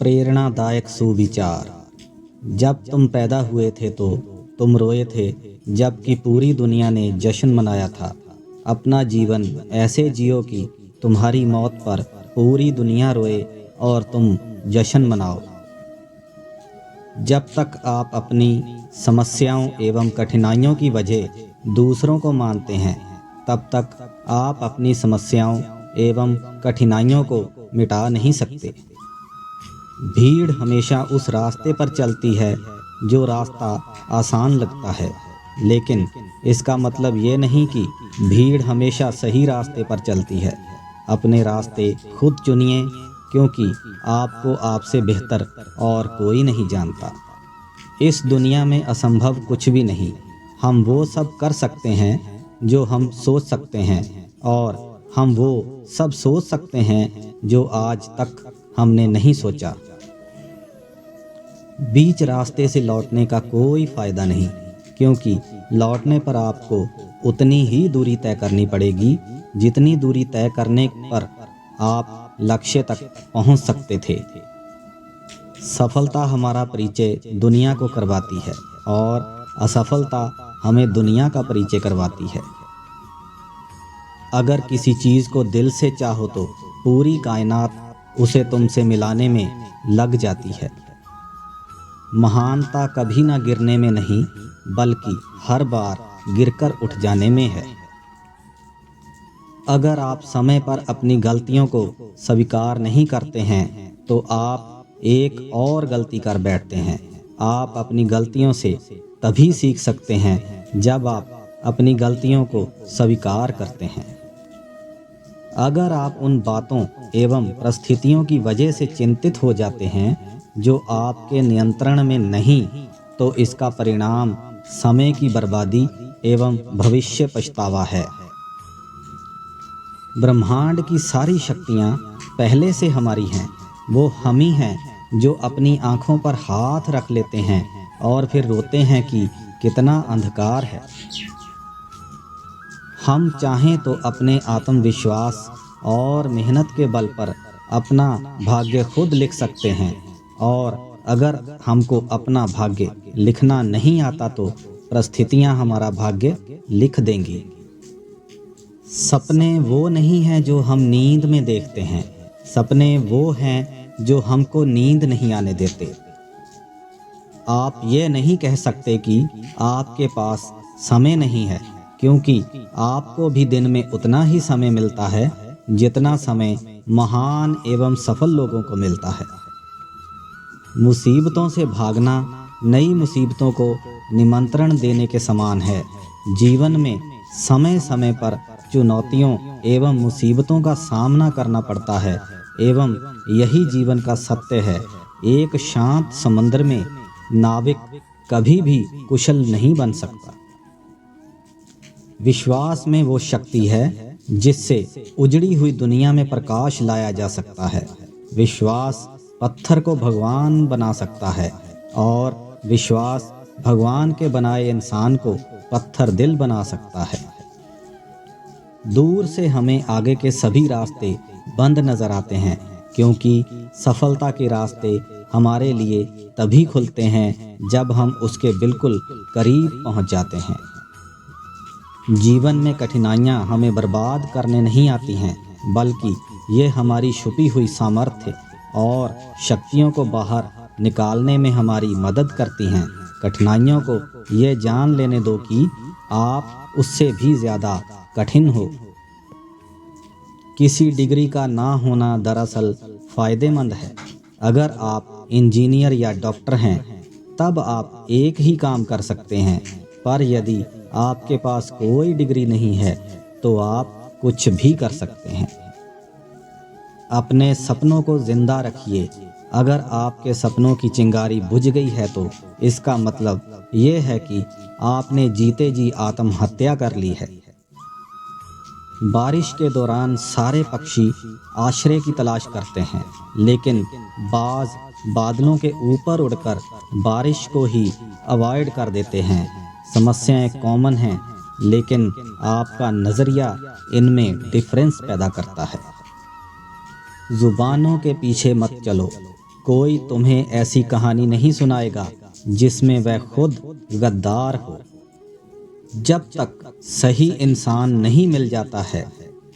प्रेरणादायक सुविचार। जब तुम पैदा हुए थे तो तुम रोए थे, जबकि पूरी दुनिया ने जश्न मनाया था। अपना जीवन ऐसे जियो कि तुम्हारी मौत पर पूरी दुनिया रोए और तुम जश्न मनाओ। जब तक आप अपनी समस्याओं एवं कठिनाइयों की वजह दूसरों को मानते हैं, तब तक आप अपनी समस्याओं एवं कठिनाइयों को मिटा नहीं सकते। भीड़ हमेशा उस रास्ते पर चलती है जो रास्ता आसान लगता है, लेकिन इसका मतलब ये नहीं कि भीड़ हमेशा सही रास्ते पर चलती है। अपने रास्ते खुद चुनिए, क्योंकि आपको आपसे बेहतर और कोई नहीं जानता। इस दुनिया में असंभव कुछ भी नहीं। हम वो सब कर सकते हैं जो हम सोच सकते हैं, और हम वो सब सोच सकते हैं जो आज तक हमने नहीं सोचा। बीच रास्ते से लौटने का कोई फायदा नहीं, क्योंकि लौटने पर आपको उतनी ही दूरी तय करनी पड़ेगी जितनी दूरी तय करने पर आप लक्ष्य तक पहुंच सकते थे। सफलता हमारा परिचय दुनिया को करवाती है और असफलता हमें दुनिया का परिचय करवाती है। अगर किसी चीज़ को दिल से चाहो तो पूरी कायनात उसे तुमसे मिलाने में लग जाती है। महानता कभी ना गिरने में नहीं, बल्कि हर बार गिरकर उठ जाने में है। अगर आप समय पर अपनी गलतियों को स्वीकार नहीं करते हैं तो आप एक और गलती कर बैठते हैं। आप अपनी गलतियों से तभी सीख सकते हैं जब आप अपनी गलतियों को स्वीकार करते हैं। अगर आप उन बातों एवं परिस्थितियों की वजह से चिंतित हो जाते हैं जो आपके नियंत्रण में नहीं, तो इसका परिणाम समय की बर्बादी एवं भविष्य पछतावा है। ब्रह्मांड की सारी शक्तियाँ पहले से हमारी हैं। वो हम ही हैं जो अपनी आँखों पर हाथ रख लेते हैं और फिर रोते हैं कि कितना अंधकार है। हम चाहें तो अपने आत्मविश्वास और मेहनत के बल पर अपना भाग्य खुद लिख सकते हैं, और अगर हमको अपना भाग्य लिखना नहीं आता तो परिस्थितियां हमारा भाग्य लिख देंगी। सपने वो नहीं हैं जो हम नींद में देखते हैं, सपने वो हैं जो हमको नींद नहीं आने देते। आप ये नहीं कह सकते कि आपके पास समय नहीं है, क्योंकि आपको भी दिन में उतना ही समय मिलता है जितना समय महान एवं सफल लोगों को मिलता है। मुसीबतों से भागना नई मुसीबतों को निमंत्रण देने के समान है। जीवन में समय समय पर चुनौतियों एवं मुसीबतों का सामना करना पड़ता है, एवं यही जीवन का सत्य है। एक शांत समुद्र में नाविक कभी भी कुशल नहीं बन सकता। विश्वास में वो शक्ति है जिससे उजड़ी हुई दुनिया में प्रकाश लाया जा सकता है। विश्वास पत्थर को भगवान बना सकता है, और विश्वास भगवान के बनाए इंसान को पत्थर दिल बना सकता है। दूर से हमें आगे के सभी रास्ते बंद नजर आते हैं, क्योंकि सफलता के रास्ते हमारे लिए तभी खुलते हैं जब हम उसके बिल्कुल करीब पहुंच जाते हैं। जीवन में कठिनाइयां हमें बर्बाद करने नहीं आती हैं, बल्कि ये हमारी छुपी हुई सामर्थ्य और शक्तियों को बाहर निकालने में हमारी मदद करती हैं। कठिनाइयों को ये जान लेने दो कि आप उससे भी ज़्यादा कठिन हो। किसी डिग्री का ना होना दरअसल फ़ायदेमंद है। अगर आप इंजीनियर या डॉक्टर हैं तब आप एक ही काम कर सकते हैं, पर यदि आपके पास कोई डिग्री नहीं है तो आप कुछ भी कर सकते हैं। अपने सपनों को जिंदा रखिए। अगर आपके सपनों की चिंगारी बुझ गई है तो इसका मतलब ये है कि आपने जीते जी आत्महत्या कर ली है। बारिश के दौरान सारे पक्षी आश्रय की तलाश करते हैं, लेकिन बाज बादलों के ऊपर उड़कर बारिश को ही अवॉइड कर देते हैं। समस्याएं कॉमन हैं, लेकिन आपका नज़रिया इनमें डिफरेंस पैदा करता है। जुबानों के पीछे मत चलो, कोई तुम्हें ऐसी कहानी नहीं सुनाएगा जिसमें वह खुद गद्दार हो। जब तक सही इंसान नहीं मिल जाता है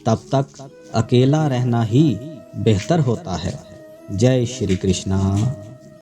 तब तक अकेला रहना ही बेहतर होता है। जय श्री कृष्णा।